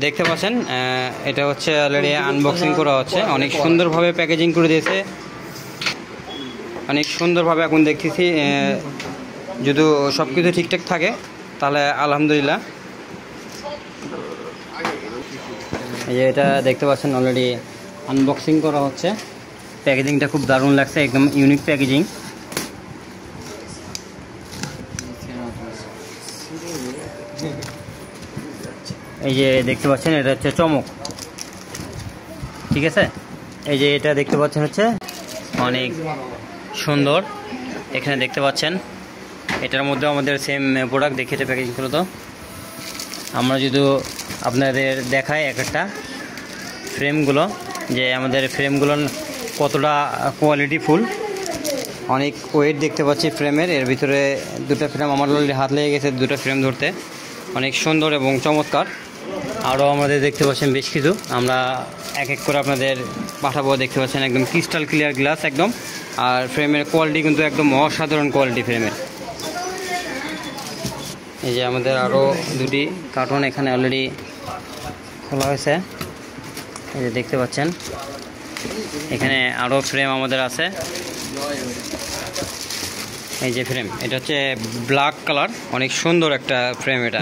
দেখতে পাচ্ছেন এটা হচ্ছে অলরেডি আনবক্সিং করা হচ্ছে, অনেক সুন্দরভাবে প্যাকেজিং করে দিয়েছে, অনেক সুন্দরভাবে এখন দেখতেছি। যদি সব কিছু ঠিকঠাক থাকে তাহলে আলহামদুলিল্লাহ। এই যে এটা দেখতে পাচ্ছেন অলরেডি আনবক্সিং করা হচ্ছে, প্যাকেজিংটা খুব দারুণ লাগছে, একদম ইউনিক প্যাকেজিং। এই যে দেখতে পাচ্ছেন এটা হচ্ছে চমক, ঠিক আছে। এই যে এটা দেখতে পাচ্ছেন হচ্ছে অনেক সুন্দর, এখানে দেখতে পাচ্ছেন এটার মধ্যে আমাদের সেম প্রোডাক্ট দেখিয়েছে প্যাকেজিং করে। তো আমরা যদি আপনাদের দেখাই এক একটা ফ্রেমগুলো, যে আমাদের ফ্রেমগুলো কতটা কোয়ালিটি ফুল, অনেক ওয়েট দেখতে পাচ্ছি ফ্রেমের। এর ভিতরে দুটো ফ্রেম আমার অলরেডি হাত লেগে গেছে, দুটো ফ্রেম ধরতে, অনেক সুন্দর এবং চমৎকার। আরও আমাদের দেখতে পাচ্ছেন বেশ কিছু, আমরা এক এক করে আপনাদের পাঠাবো। দেখতে পাচ্ছেন একদম ক্রিস্টাল ক্লিয়ার গ্লাস একদম, আর ফ্রেমের কোয়ালিটি কিন্তু একদম অসাধারণ কোয়ালিটি ফ্রেমের। এই যে আমাদের আরও দুটি কার্টন এখানে অলরেডি খোলা হয়েছে, এই যে দেখতে পাচ্ছেন এখানে আরও ফ্রেম আমাদের আছে। এই যে ফ্রেম, এটা হচ্ছে ব্ল্যাক কালার, অনেক সুন্দর একটা ফ্রেম এটা।